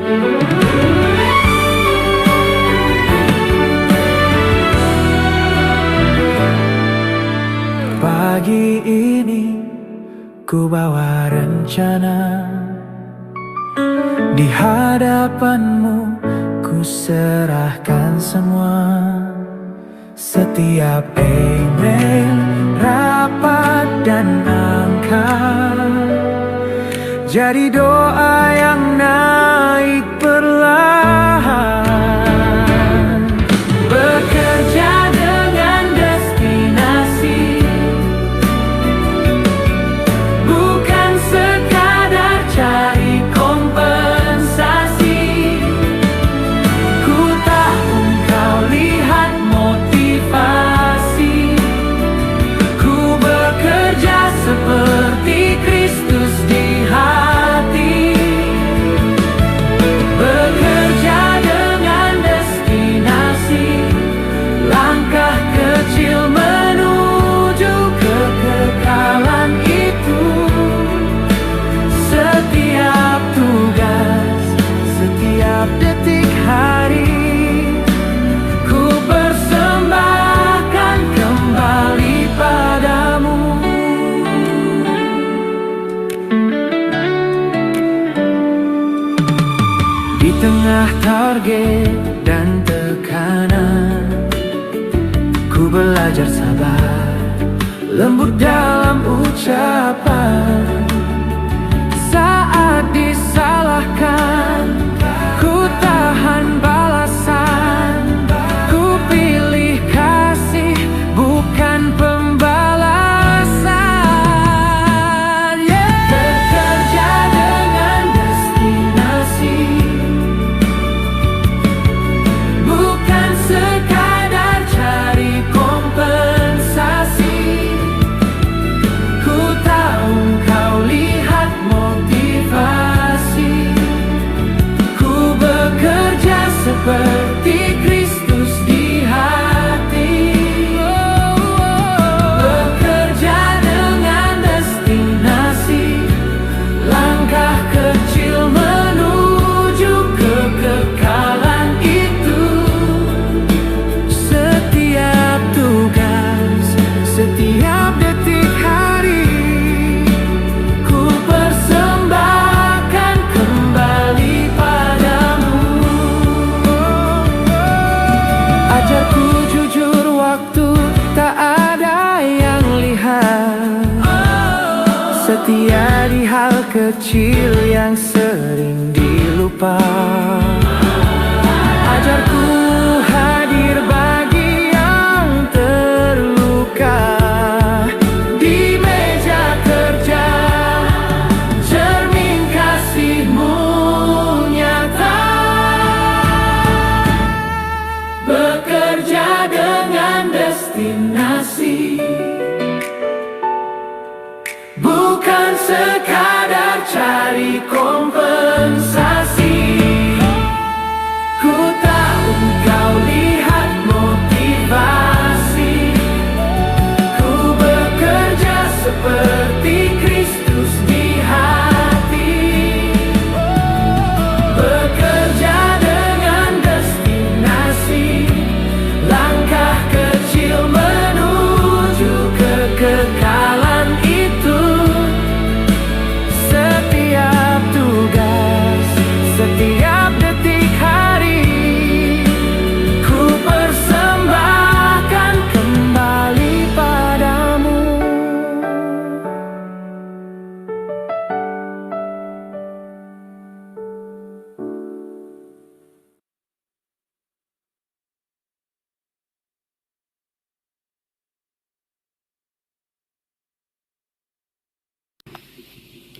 Pagi ini ku bawa rencana, di hadapanmu ku serahkan semua. Setiap email, rapat dan angkat jadi doa yang naik perlahan. Bekerja dengan destinasi, bukan sekadar cari kompensasi. Ku tahu kau lihat motivasi, ku bekerja seperti Kristus di hati. Bekerja dengan destinasi, langkah kecil menuju kekekalan itu. Setiap tugas, setiap detik hari, ku persembahkan kembali padamu. Di tengah target dan tekanan, ku belajar sabar, lembut dalam ucapan. Saat disalahkan, ku tahan balasan. Ku pilih kasih, bukan pembalasan. Bekerja dengan destinasi, bukan sekadar cari kompensasi. Ku tahu kau lihat motivasi, ku bekerja seperti Kristus di hati. Bekerja dengan destinasi, langkah kecil menuju kekekalan itu. Setiap tugas, setiap detik hari, ku persembahkan kembali padamu. Ajarku jujur waktu tak ada yang lihat, setia di hal kecil yang sering dilupa. Ajarku hadir bagi yang terluka. Di meja kerja, cermin kasih-Mu nyata. Bekerja dengan destinasi, bukan sekadar cari kompensasi. Ku tahu kau lihat motivasi, ku bekerja seperti Kristus di hati. Bekerja dengan destinasi, langkah kecil menuju kekekalan itu. Setiap tugas, setiap detik hari, ku persembahkan kembali padamu.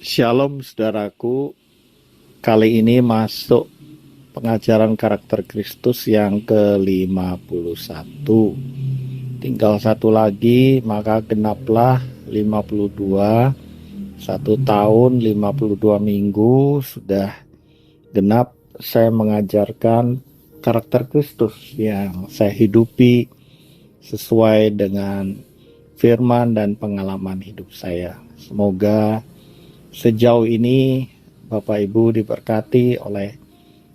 Shalom saudaraku, kali ini masuk pengajaran karakter Kristus yang ke-51. Tinggal satu lagi, maka genaplah 52, 1 tahun 52 minggu sudah genap saya mengajarkan karakter Kristus yang saya hidupi sesuai dengan firman dan pengalaman hidup saya. Semoga sejauh ini Bapak Ibu diberkati oleh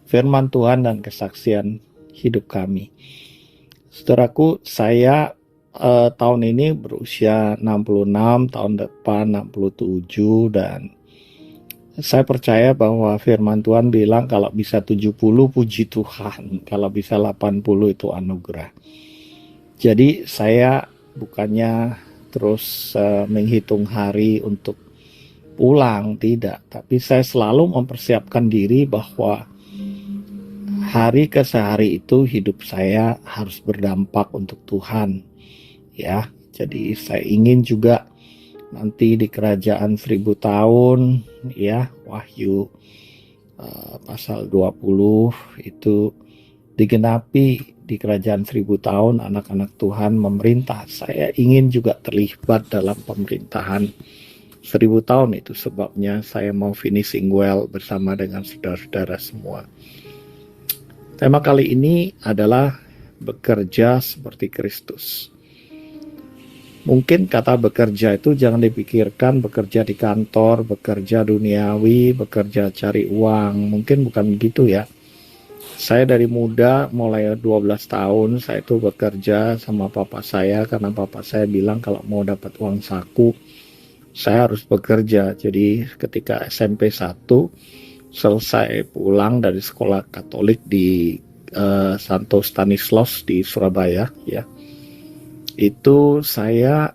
firman Tuhan dan kesaksian hidup kami. Saudaraku, saya tahun ini berusia 66, tahun depan 67, dan saya percaya bahwa firman Tuhan bilang kalau bisa 70 puji Tuhan, kalau bisa 80 itu anugerah. Jadi saya bukannya terus menghitung hari untuk pulang, tidak, tapi saya selalu mempersiapkan diri bahwa hari ke sehari itu hidup saya harus berdampak untuk Tuhan, ya. Jadi saya ingin juga nanti di kerajaan 1000 tahun, ya, Wahyu pasal 20 itu digenapi di kerajaan 1000 tahun, anak-anak Tuhan memerintah. Saya ingin juga terlibat dalam pemerintahan 1000 tahun, itu sebabnya saya mau finishing well bersama dengan saudara-saudara semua. Tema kali ini adalah bekerja seperti Kristus. Mungkin kata bekerja itu jangan dipikirkan bekerja di kantor, bekerja duniawi, bekerja cari uang. Mungkin bukan begitu ya. Saya dari muda, mulai 12 tahun, saya itu bekerja sama papa saya karena papa saya bilang kalau mau dapat uang saku, saya harus bekerja. Jadi ketika SMP 1, selesai pulang dari sekolah Katolik di Santo Stanislaus di Surabaya, ya, itu saya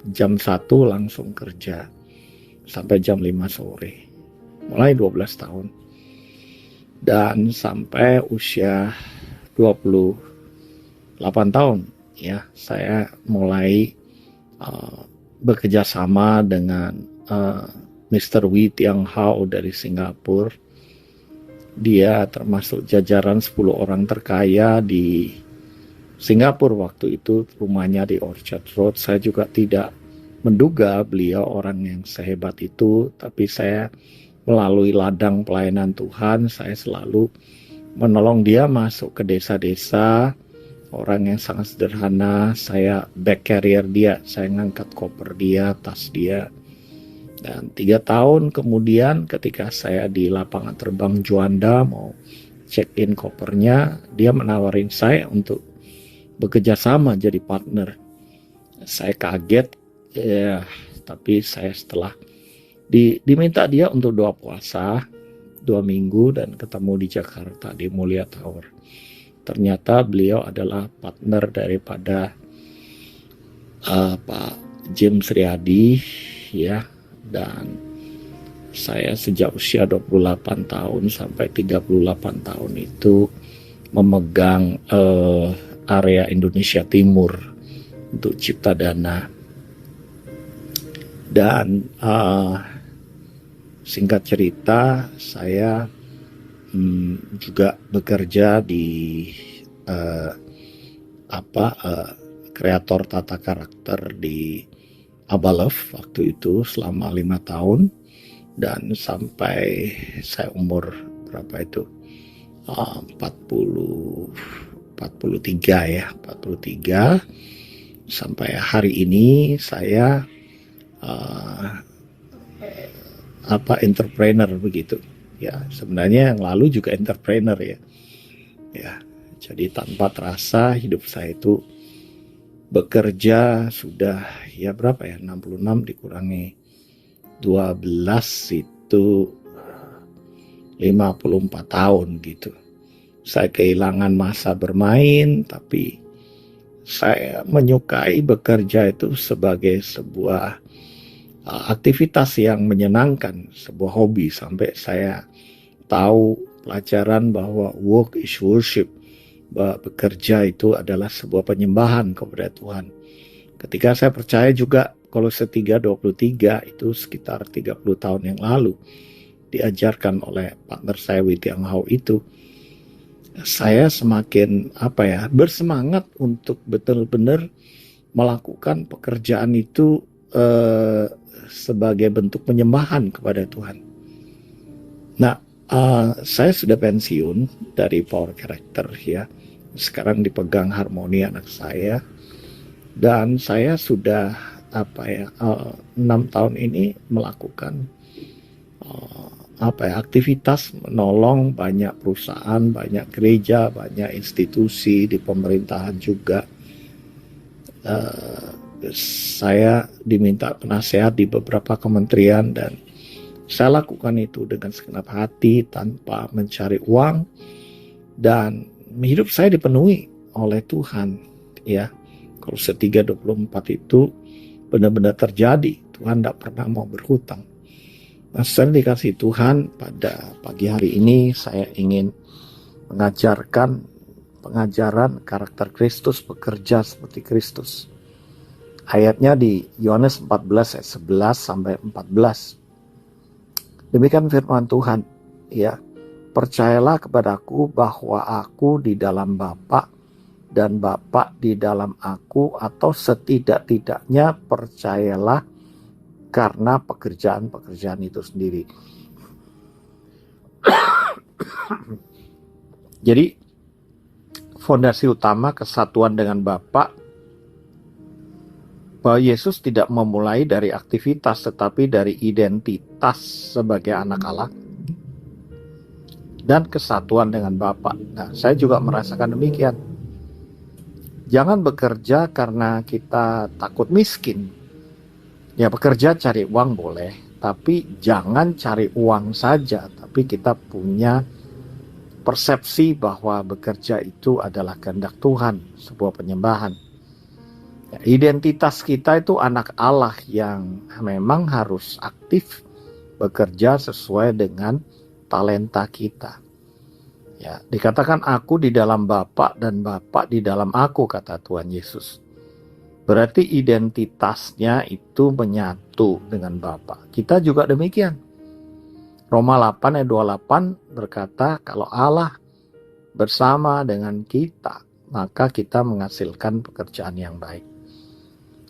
jam 1 langsung kerja sampai jam 5 sore, mulai 12 tahun. Dan sampai usia 28 tahun, ya, saya mulai bekerja sama dengan Mr. Wee Tiang Hao dari Singapura. Dia termasuk jajaran 10 orang terkaya di Singapura waktu itu, rumahnya di Orchard Road. Saya juga tidak menduga beliau orang yang sehebat itu, tapi saya melalui ladang pelayanan Tuhan, saya selalu menolong dia masuk ke desa-desa, orang yang sangat sederhana. Saya back carrier dia, saya ngangkat koper dia, tas dia. Dan 3 tahun kemudian ketika saya di lapangan terbang Juanda mau check-in kopernya, dia menawarin saya untuk bekerja sama jadi partner. Saya kaget, ya, tapi saya setelah diminta dia untuk doa puasa 2 minggu dan ketemu di Jakarta di Mulia Tower. Ternyata beliau adalah partner daripada Pak James Riyadi, ya, dan saya sejak usia 28 tahun sampai 38 tahun itu memegang area Indonesia Timur untuk Cipta Dana. Dan singkat cerita, saya juga bekerja di kreator tata karakter di Abalov waktu itu selama 5 tahun, dan sampai saya umur berapa itu 43 sampai hari ini saya entrepreneur begitu ya. Sebenarnya yang lalu juga entrepreneur ya. Jadi tanpa terasa hidup saya itu bekerja sudah ya berapa ya, 66 dikurangi 12 itu 54 tahun gitu. Saya kehilangan masa bermain, tapi saya menyukai bekerja itu sebagai sebuah aktivitas yang menyenangkan, sebuah hobi, sampai saya tahu pelajaran bahwa work is worship, bahwa bekerja itu adalah sebuah penyembahan kepada Tuhan. Ketika saya percaya juga Kolose 3:23 itu sekitar 30 tahun yang lalu diajarkan oleh partner saya Wee Tiang Hao itu, saya semakin bersemangat untuk betul-benar melakukan pekerjaan itu sebagai bentuk penyembahan kepada Tuhan. Nah, saya sudah pensiun dari Power Character ya. Sekarang dipegang Harmoni anak saya. Dan saya sudah 6 tahun ini melakukan aktivitas menolong banyak perusahaan, banyak gereja, banyak institusi di pemerintahan juga. Saya diminta penasehat di beberapa kementerian dan saya lakukan itu dengan segenap hati tanpa mencari uang, dan hidup saya dipenuhi oleh Tuhan, ya. Kolose 3:24 itu benar-benar terjadi. Tuhan tidak pernah mau berhutang. Nah, setelah dikasih Tuhan, pada pagi hari ini saya ingin mengajarkan pengajaran karakter Kristus, bekerja seperti Kristus. Ayatnya di Yohanes 14 ayat 11 sampai 14. Demikian firman Tuhan, ya. Percayalah kepadaku bahwa aku di dalam Bapa dan Bapa di dalam aku, atau setidak-tidaknya percayalah karena pekerjaan-pekerjaan itu sendiri. Jadi fondasi utama kesatuan dengan Bapa, bahwa Yesus tidak memulai dari aktivitas tetapi dari identitas sebagai anak Allah dan kesatuan dengan Bapa. Nah, saya juga merasakan demikian. Jangan bekerja karena kita takut miskin. Ya, bekerja cari uang boleh, tapi jangan cari uang saja, tapi kita punya persepsi bahwa bekerja itu adalah kehendak Tuhan, sebuah penyembahan. Ya, identitas kita itu anak Allah yang memang harus aktif bekerja sesuai dengan talenta kita. Ya, dikatakan aku di dalam Bapa dan Bapa di dalam aku, kata Tuhan Yesus. Berarti identitasnya itu menyatu dengan Bapa. Kita juga demikian. Roma 8 ayat 28 berkata, kalau Allah bersama dengan kita, maka kita menghasilkan pekerjaan yang baik.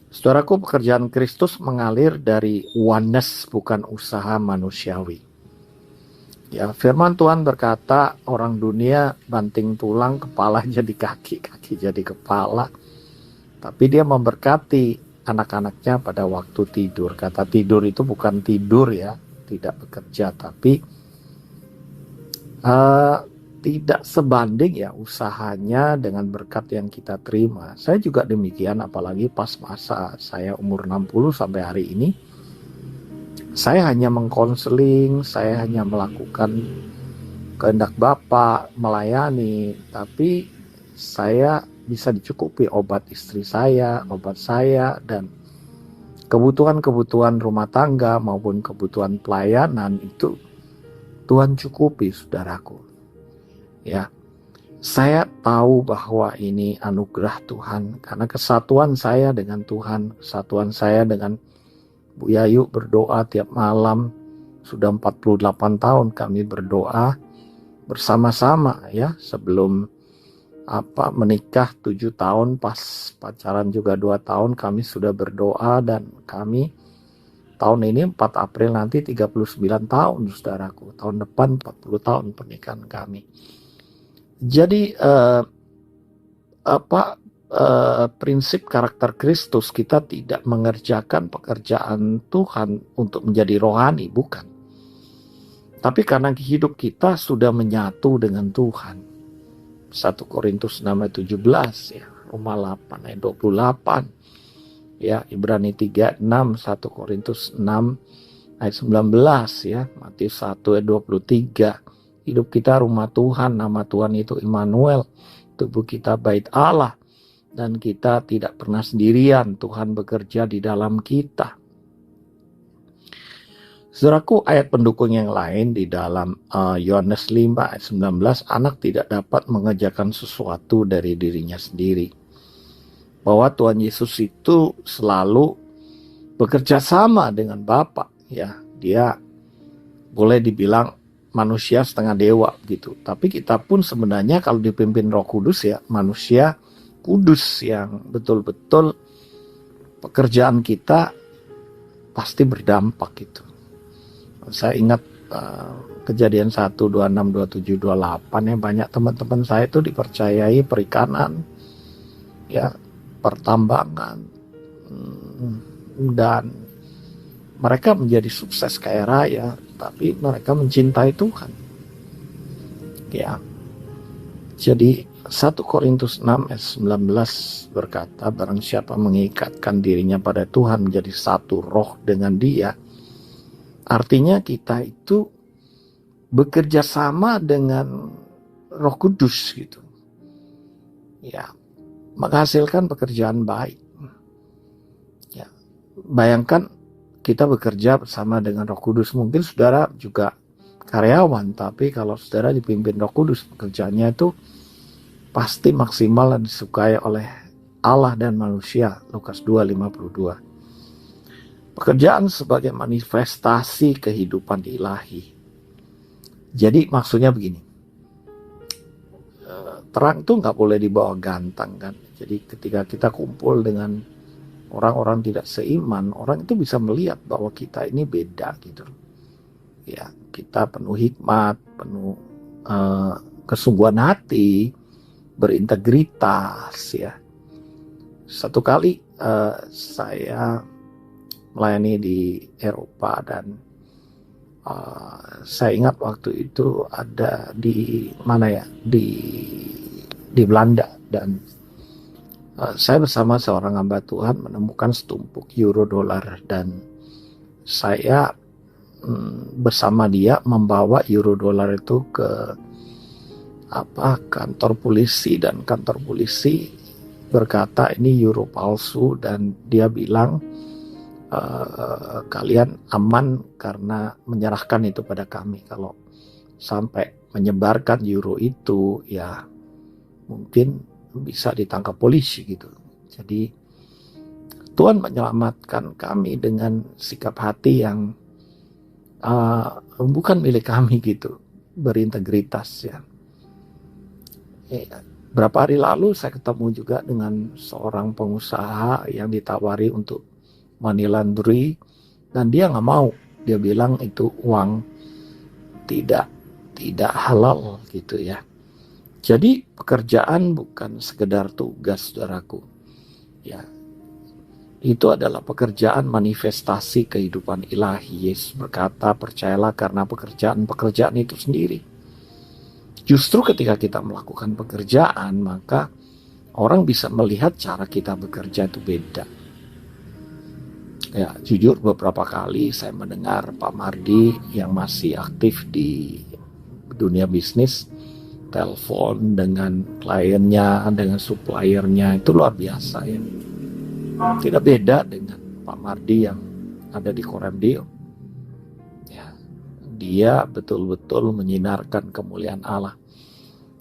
Saudaraku, pekerjaan Kristus mengalir dari oneness, bukan usaha manusiawi. Ya, firman Tuhan berkata, orang dunia banting tulang, kepala jadi kaki, kaki jadi kepala. Tapi dia memberkati anak-anaknya pada waktu tidur. Kata tidur itu bukan tidur ya, tidak bekerja, tapi tidak sebanding ya usahanya dengan berkat yang kita terima. Saya juga demikian, apalagi pas masa saya umur 60 sampai hari ini. Saya hanya mengkonseling, saya hanya melakukan kehendak Bapa, melayani, tapi saya bisa dicukupi obat istri saya, obat saya, dan kebutuhan-kebutuhan rumah tangga maupun kebutuhan pelayanan itu Tuhan cukupi, saudaraku. Ya, saya tahu bahwa ini anugerah Tuhan karena kesatuan saya dengan Tuhan, kesatuan saya dengan Bu Yayu berdoa tiap malam. Sudah 48 tahun kami berdoa bersama-sama ya, sebelum menikah 7 tahun, pas pacaran juga 2 tahun kami sudah berdoa, dan kami tahun ini 4 April nanti 39 tahun, saudaraku. Tahun depan 40 tahun pernikahan kami. Jadi prinsip karakter Kristus, kita tidak mengerjakan pekerjaan Tuhan untuk menjadi rohani, bukan. Tapi karena hidup kita sudah menyatu dengan Tuhan. 1 Korintus 6 ayat 17 ya, Roma 8 ayat 28 ya, Ibrani 3 6, 1 Korintus 6 ayat 19 ya, Matius 1 ayat 23. Hidup kita rumah Tuhan, nama Tuhan itu Immanuel, tubuh kita bait Allah, dan kita tidak pernah sendirian, Tuhan bekerja di dalam kita. Saudaraku, ayat pendukung yang lain di dalam Yohanes 5 ayat 19, anak tidak dapat mengerjakan sesuatu dari dirinya sendiri. Bahwa Tuhan Yesus itu selalu bekerja sama dengan Bapa, ya. Dia boleh dibilang manusia setengah dewa gitu. Tapi kita pun sebenarnya kalau dipimpin Roh Kudus ya, manusia kudus yang betul-betul pekerjaan kita pasti berdampak gitu. Saya ingat kejadian 1, 26, 27, 28 ya, banyak teman-teman saya itu dipercayai perikanan, ya, pertambangan, dan mereka menjadi sukses kaya raya. tapi mereka mencintai Tuhan. Ya. Jadi 1 Korintus 6 ayat 19 berkata, barang siapa mengikatkan dirinya pada Tuhan menjadi satu roh dengan Dia. Artinya kita itu bekerja sama dengan Roh Kudus gitu. Ya, menghasilkan pekerjaan baik. Ya, bayangkan kita bekerja bersama dengan Roh Kudus. Mungkin saudara juga karyawan, tapi kalau saudara dipimpin Roh Kudus, pekerjaannya itu pasti maksimal dan disukai oleh Allah dan manusia. Lukas 2:52. Pekerjaan sebagai manifestasi kehidupan ilahi. Jadi maksudnya begini, terang itu nggak boleh dibawa ganteng kan. Jadi ketika kita kumpul dengan orang-orang tidak seiman, orang itu bisa melihat bahwa kita ini beda gitu. Ya, kita penuh hikmat, penuh kesungguhan hati, berintegritas ya. Satu kali saya melayani di Eropa dan saya ingat waktu itu ada di mana ya, di Belanda, dan saya bersama seorang hamba Tuhan menemukan setumpuk euro dolar, dan saya bersama dia membawa euro dolar itu ke kantor polisi, dan kantor polisi berkata ini euro palsu, dan dia bilang kalian aman karena menyerahkan itu pada kami. Kalau sampai menyebarkan euro itu ya mungkin bisa ditangkap polisi gitu. Jadi Tuhan menyelamatkan kami dengan sikap hati yang bukan milik kami gitu, berintegritas ya. Berapa hari lalu saya ketemu juga dengan seorang pengusaha yang ditawari untuk money laundry, dan dia nggak mau. Dia bilang itu uang tidak halal gitu ya. Jadi pekerjaan bukan sekedar tugas, saudaraku. Ya, itu adalah pekerjaan manifestasi kehidupan ilahi. Yesus berkata, percayalah karena pekerjaan itu sendiri. Justru ketika kita melakukan pekerjaan, maka orang bisa melihat cara kita bekerja itu beda. Ya, jujur beberapa kali saya mendengar Pak Mardi yang masih aktif di dunia bisnis, telepon dengan kliennya, dengan suppliernya, itu luar biasa ya. Tidak beda dengan Pak Mardi yang ada di Koremdio. Ya, dia betul-betul menyinarkan kemuliaan Allah.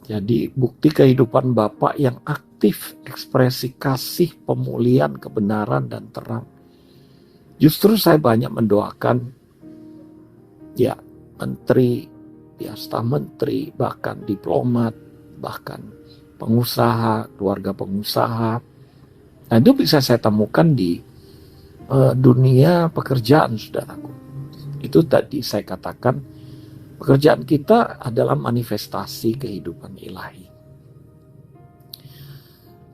Jadi bukti kehidupan Bapak yang aktif, ekspresi kasih, pemulihan, kebenaran, dan terang. Justru saya banyak mendoakan ya menteri, ya staf menteri, bahkan diplomat, bahkan pengusaha, keluarga pengusaha. Nah, itu bisa saya temukan di dunia pekerjaan, saudaraku. Itu tadi saya katakan, pekerjaan kita adalah manifestasi kehidupan ilahi.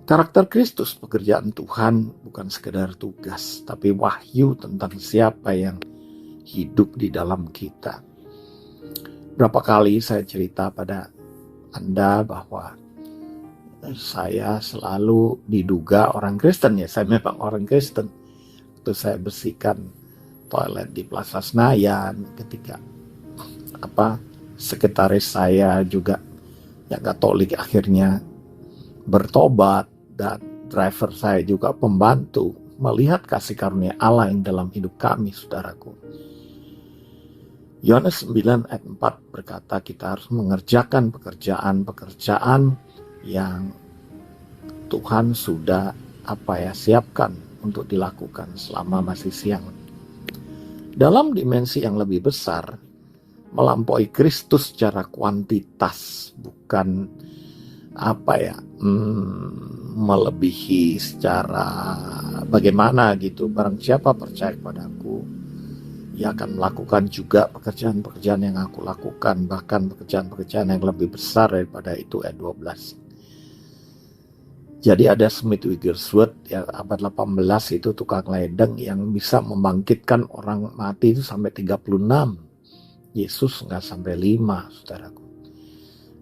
Karakter Kristus, pekerjaan Tuhan, bukan sekedar tugas, tapi wahyu tentang siapa yang hidup di dalam kita. Berapa kali saya cerita pada Anda bahwa saya selalu diduga orang Kristen ya. Saya memang orang Kristen. Waktu saya bersihkan toilet di Plaza Senayan, ketika sekretaris saya juga yang Katolik akhirnya bertobat, dan driver saya juga pembantu, melihat kasih karunia Allah yang dalam hidup kami, saudaraku. Yohanes 9 ayat 4 berkata kita harus mengerjakan pekerjaan yang Tuhan sudah siapkan untuk dilakukan selama masih siang. Dalam dimensi yang lebih besar, melampaui Kristus secara kuantitas, bukan melebihi secara bagaimana gitu. Barang siapa percaya kepadaku, ia akan melakukan juga pekerjaan-pekerjaan yang aku lakukan, bahkan pekerjaan-pekerjaan yang lebih besar daripada itu. Ayat 12. Jadi ada Smith Wigglesworth yang abad 18 itu tukang ledeng yang bisa membangkitkan orang mati itu sampai 36. Yesus nggak sampai 5, saudaraku.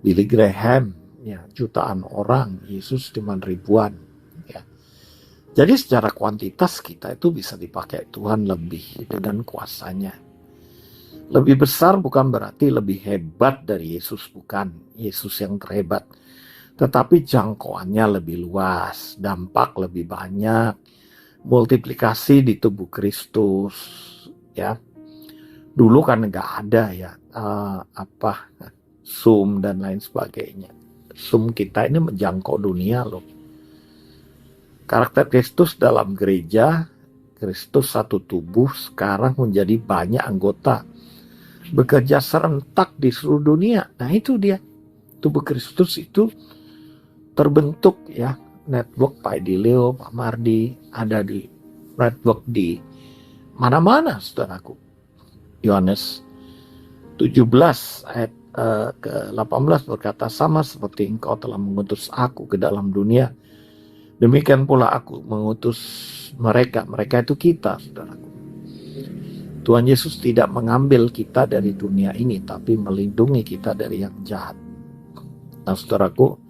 Billy Graham, ya jutaan orang, Yesus cuma ribuan. Ya. Jadi secara kuantitas kita itu bisa dipakai Tuhan lebih dengan kuasanya. Lebih besar bukan berarti lebih hebat dari Yesus, bukan. Yesus yang terhebat. Tetapi jangkauannya lebih luas, dampak lebih banyak, multiplikasi di tubuh Kristus. Ya, dulu kan nggak ada ya Zoom dan lain sebagainya. Zoom kita ini menjangkau dunia loh. Karakter Kristus dalam gereja, Kristus satu tubuh sekarang menjadi banyak anggota, bekerja serentak di seluruh dunia. Nah itu dia, tubuh Kristus itu terbentuk ya. Network Pak Edilio, Pak Mardi, ada di network di mana-mana, saudaraku. Yohanes 17 ayat ke-18 berkata, sama seperti engkau telah mengutus aku ke dalam dunia, demikian pula aku mengutus mereka. Mereka itu kita, saudaraku. Tuhan Yesus tidak mengambil kita dari dunia ini, tapi melindungi kita dari yang jahat. Nah, saudaraku,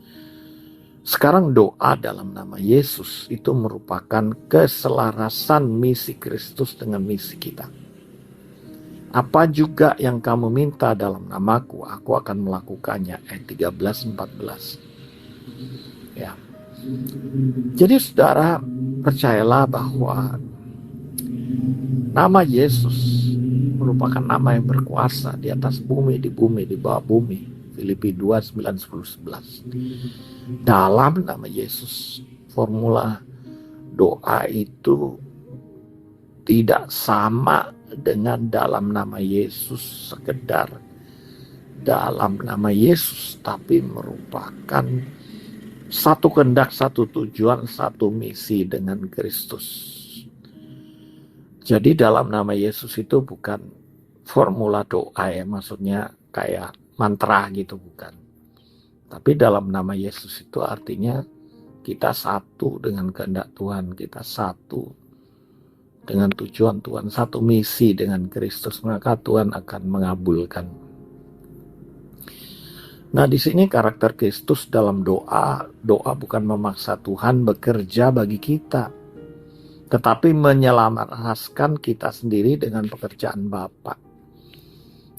sekarang doa dalam nama Yesus itu merupakan keselarasan misi Kristus dengan misi kita. Apa juga yang kamu minta dalam namaku, aku akan melakukannya. Ayat 13-14. Ya. Jadi saudara, percayalah bahwa nama Yesus merupakan nama yang berkuasa di atas bumi, di bawah bumi. Filipi 2, 9, 10, 11. Dalam nama Yesus, formula doa itu tidak sama dengan dalam nama Yesus sekedar dalam nama Yesus, tapi merupakan satu kehendak, satu tujuan, satu misi dengan Kristus. Jadi dalam nama Yesus itu bukan formula doa ya, maksudnya kayak mantra gitu, bukan. Tapi dalam nama Yesus itu artinya kita satu dengan kehendak Tuhan, kita satu dengan tujuan Tuhan, satu misi dengan Kristus, maka Tuhan akan mengabulkan. Nah, di sini karakter Kristus dalam doa bukan memaksa Tuhan bekerja bagi kita, tetapi menyelamatkan kita sendiri dengan pekerjaan Bapa.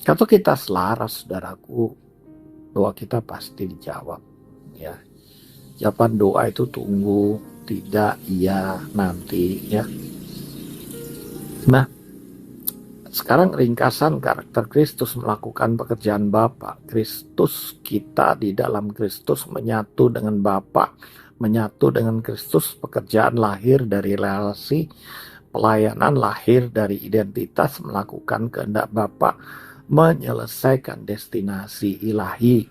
Kalau kita selaras, saudaraku, doa kita pasti dijawab. Ya, jawaban doa itu tunggu, tidak, iya, nanti, ya. Nah, sekarang ringkasan karakter Kristus melakukan pekerjaan Bapa. Kristus, kita di dalam Kristus menyatu dengan Bapa, menyatu dengan Kristus, pekerjaan lahir dari relasi, pelayanan lahir dari identitas, melakukan kehendak Bapa, menyelesaikan destinasi ilahi,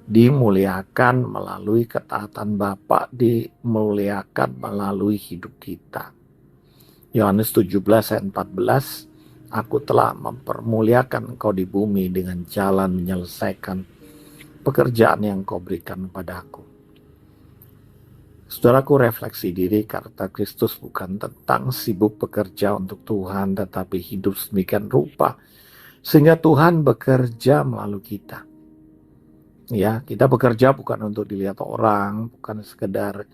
dimuliakan melalui ketaatan Bapa, dimuliakan melalui hidup kita. Yohanes 17 ayat 14, aku telah mempermuliakan engkau di bumi dengan jalan menyelesaikan pekerjaan yang kau berikan padaku. Saudaraku, refleksi diri, karakter Kristus bukan tentang sibuk bekerja untuk Tuhan, tetapi hidup sedemikian rupa sehingga Tuhan bekerja melalui kita. Ya, kita bekerja bukan untuk dilihat orang, bukan sekedar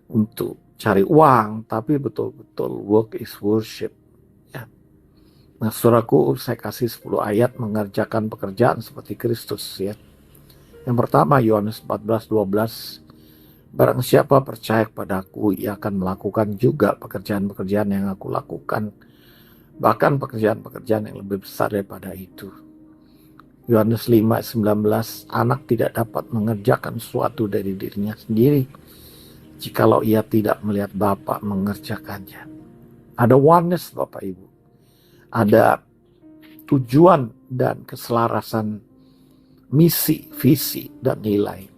untuk cari uang, tapi betul-betul work is worship. Ya. Nah, saudaraku, saya kasih 10 ayat mengerjakan pekerjaan seperti Kristus. Ya. Yang pertama, Yohanes 14:12, barang siapa percaya kepadaku, ia akan melakukan juga pekerjaan-pekerjaan yang aku lakukan, bahkan pekerjaan-pekerjaan yang lebih besar daripada itu. Yohanes 5:19, anak tidak dapat mengerjakan sesuatu dari dirinya sendiri jikalau ia tidak melihat Bapa mengerjakannya. Ada oneness, Bapak Ibu. Ada tujuan dan keselarasan misi, visi, dan nilai.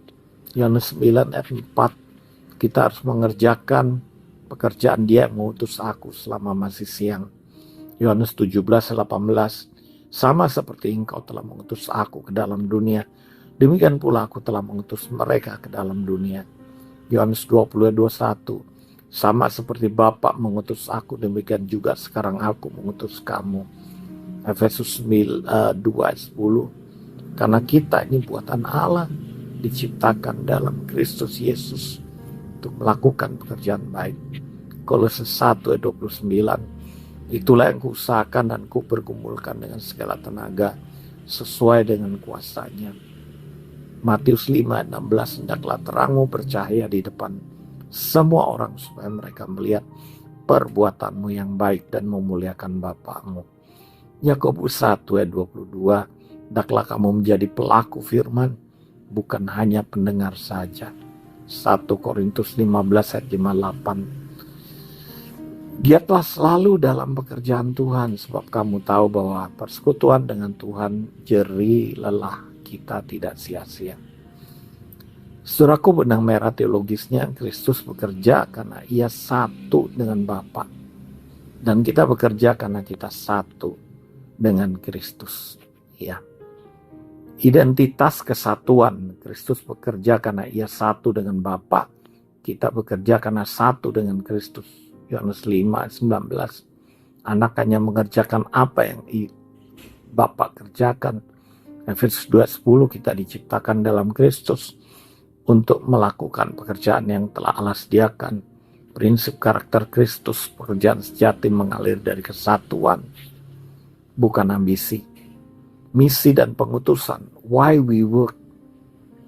Yohanes 9 ayat 4, kita harus mengerjakan pekerjaan Dia yang mengutus aku selama masih siang. Yohanes 17 ayat 18, sama seperti engkau telah mengutus aku ke dalam dunia, demikian pula aku telah mengutus mereka ke dalam dunia. Yohanes 20:21, sama seperti Bapa mengutus aku, demikian juga sekarang aku mengutus kamu. Efesus 2:10. Karena kita ini buatan Allah, diciptakan dalam Kristus Yesus untuk melakukan pekerjaan baik. Kolose 1:29. Itulah yang kuusahakan dan kupergumulkan dengan segala tenaga sesuai dengan kuasanya. Matius 5:16. Hendaklah terangmu bercahaya di depan semua orang supaya mereka melihat perbuatanmu yang baik dan memuliakan Bapamu. Yakobus 1:22. Hendaklah kamu menjadi pelaku firman, bukan hanya pendengar saja. 1 Korintus 15:58. Giatlah selalu dalam pekerjaan Tuhan, sebab kamu tahu bahwa persekutuan dengan Tuhan jerih lelah kita tidak sia-sia. Saudaraku, benang merah teologisnya, Kristus bekerja karena ia satu dengan Bapa, dan kita bekerja karena kita satu dengan Kristus. Ya. Identitas kesatuan, Kristus bekerja karena ia satu dengan Bapa, kita bekerja karena satu dengan Kristus. Yohanes 5:19. Anak hanya mengerjakan apa yang Bapa kerjakan. Efesus 2:10. Kita diciptakan dalam Kristus untuk melakukan pekerjaan yang telah Allah sediakan. Prinsip karakter Kristus, pekerjaan sejati mengalir dari kesatuan, bukan ambisi. Misi dan pengutusan, why we work.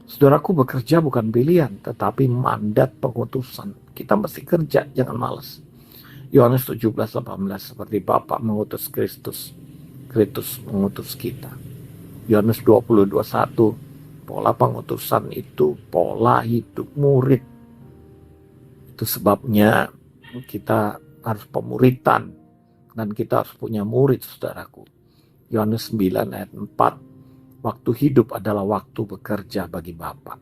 Saudaraku, bekerja bukan pilihan, tetapi mandat pengutusan. Kita mesti kerja, jangan malas. Yohanes 17:18. Seperti Bapa mengutus Kristus, Kristus mengutus kita. Yohanes 20:21. Pola pengutusan itu pola hidup murid. Itu sebabnya kita harus pemuritan, dan kita harus punya murid, saudaraku. Yohanes 9:4. Waktu hidup adalah waktu bekerja bagi Bapa.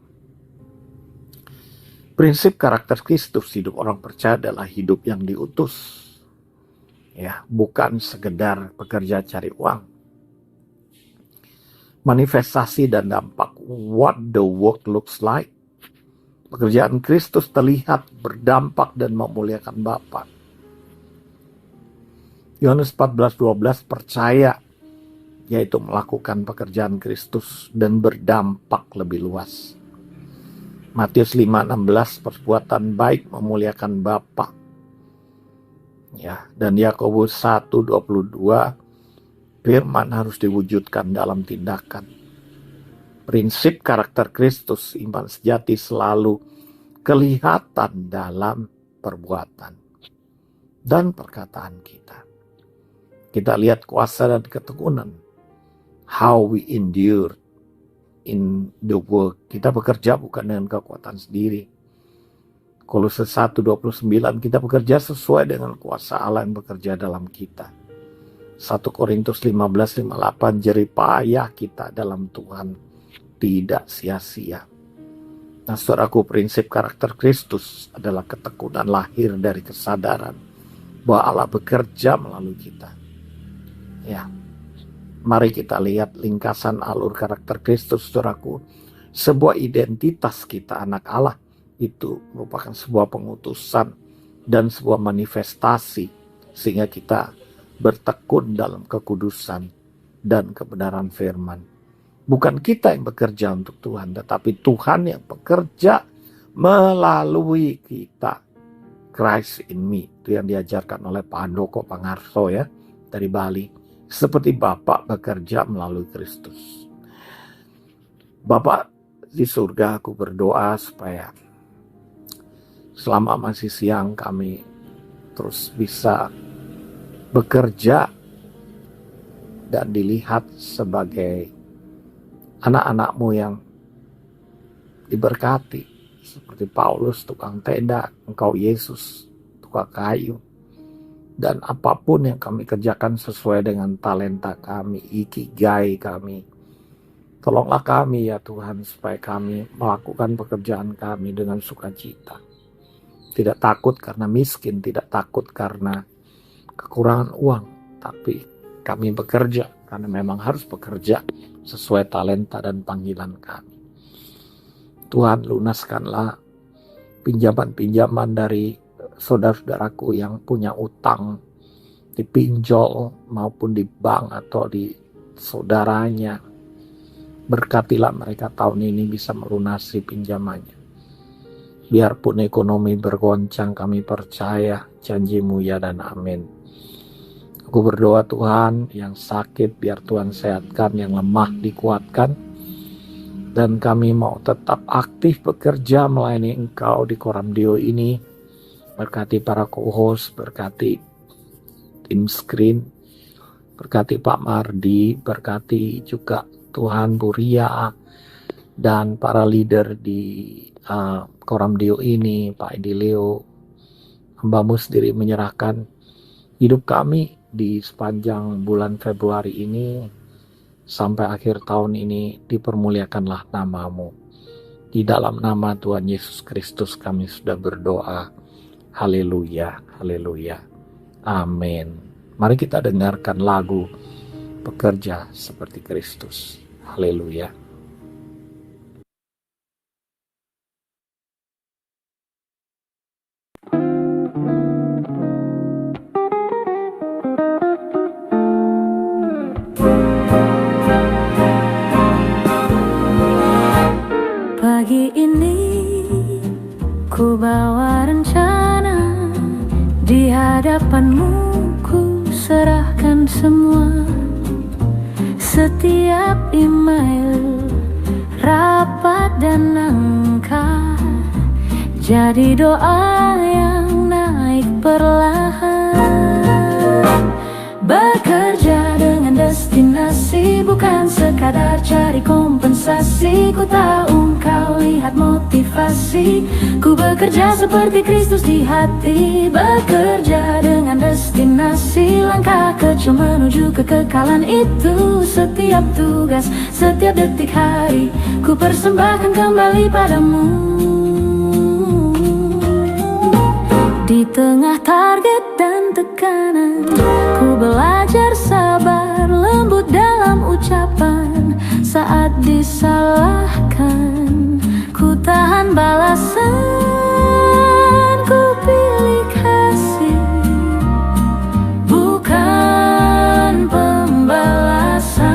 Prinsip karakter Kristus, hidup orang percaya adalah hidup yang diutus. Ya, bukan sekedar bekerja cari uang. Manifestasi dan dampak, what the work looks like. Pekerjaan Kristus terlihat berdampak dan memuliakan Bapa. Yohanes 14:12. Percaya, yaitu melakukan pekerjaan Kristus dan berdampak lebih luas. Matius 5:16. Perbuatan baik memuliakan Bapa. Ya, dan Yakobus 1:22. Firman harus diwujudkan dalam tindakan. Prinsip karakter Kristus, iman sejati selalu kelihatan dalam perbuatan dan perkataan kita. Kita lihat kuasa dan ketekunan. How we endure in the work. Kita bekerja bukan dengan kekuatan sendiri. Kolose 1:29. Kita bekerja sesuai dengan kuasa Allah yang bekerja dalam kita. 1 Korintus 15:58. Jerih payah kita dalam Tuhan tidak sia-sia. Nah, saudaraku, prinsip karakter Kristus adalah ketekunan lahir dari kesadaran bahwa Allah bekerja melalui kita. Ya, mari kita lihat lingkasan alur karakter Kristus, saudaraku. Sebuah identitas kita anak Allah itu merupakan sebuah pengutusan dan sebuah manifestasi, sehingga kita bertekun dalam kekudusan dan kebenaran firman. Bukan kita yang bekerja untuk Tuhan, tetapi Tuhan yang bekerja melalui kita. Christ in me, itu yang diajarkan oleh Pak Handoko Pangarso ya, dari Bali. Seperti Bapak bekerja melalui Kristus. Bapak di surga, aku berdoa supaya selama masih siang kami terus bisa bekerja dan dilihat sebagai anak-anak-Mu yang diberkati. Seperti Paulus, tukang tenda, Engkau Yesus, tukang kayu. Dan apapun yang kami kerjakan sesuai dengan talenta kami, ikigai kami. Tolonglah kami ya Tuhan, supaya kami melakukan pekerjaan kami dengan sukacita. Tidak takut karena miskin, tidak takut karena kekurangan uang, tapi kami bekerja karena memang harus bekerja sesuai talenta dan panggilan kami. Tuhan, lunaskanlah pinjaman-pinjaman dari saudara-saudaraku yang punya utang di pinjol maupun di bank atau di saudaranya. Berkatilah mereka tahun ini bisa melunasi pinjamannya. Biarpun ekonomi bergoncang, kami percaya janji-Mu ya dan amin. Aku berdoa Tuhan, yang sakit biar Tuhan sehatkan, yang lemah dikuatkan. Dan kami mau tetap aktif bekerja melayani Engkau di Koramdio ini. Berkati para co-host, berkati tim screen, berkati Pak Mardi, berkati juga Tuhan Bu Ria, dan para leader di Koramdio ini, Pak Edileo. Hamba-Mu sendiri menyerahkan hidup kami di sepanjang bulan Februari ini sampai akhir tahun ini. Dipermuliakanlah nama-Mu. Di dalam nama Tuhan Yesus Kristus kami sudah berdoa. Haleluya, haleluya, amin. Mari kita dengarkan lagu Bekerja Seperti Kristus. Haleluya. Pagi ini ku bawa rencana, di hadapan-Mu ku serahkan semua. Setiap email, rapat dan angka, jadi doa yang naik perlahan. Bekerja dengan destinasi, bukan sekadar cari kompensasi. Ku tahu Engkau lihat motivasi, ku bekerja seperti Kristus di hati. Bekerja dengan destinasi, langkah kecil menuju kekekalan itu. Setiap tugas, setiap detik hari, ku persembahkan kembali padamu. Di tengah target dan tekanan, ku belajar sabar, lembut dalam ucapan. Saat disalahkan, ku tahan balasan. Ku pilih kasih, bukan pembalasan.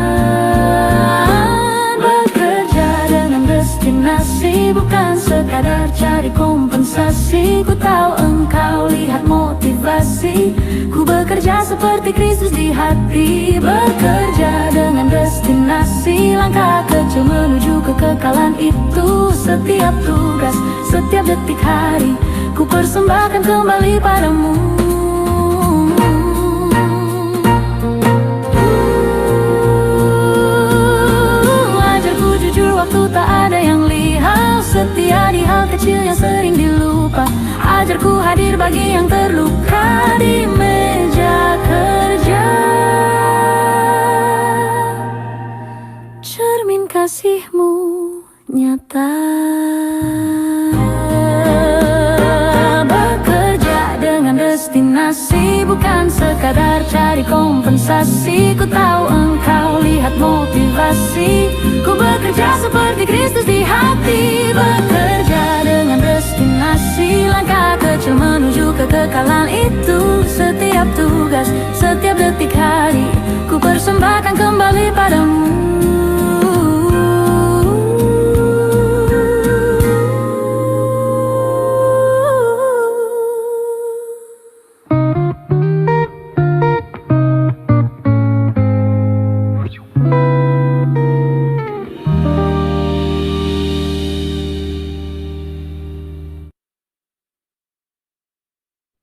Bekerja dengan destinasi, bukan sekadar cari kompensasi. Ku tahu Engkau lihat motivasi, ku bekerja seperti Kristus di hati. Bekerja dengan destinasi, langkah kecil menuju kekekalan itu. Setiap tugas, setiap detik hari, ku persembahkan kembali padamu. Ajarku jujur waktu tak ada yang lihat, setia di hal kecil yang sering dilupa. Ajarku hadir bagi yang terluka di meja kerja. Cermin kasih-Mu nyata. Bekerja dengan destinasi, bukan sekadar cari kompensasi. Ku tahu Engkau lihat motivasi, ku bekerja seperti Kristus di hati. Bekerja dengan destinasi, langkah kecil menuju kekekalan itu. Setiap tugas, setiap detik hari, ku persembahkan kembali padamu.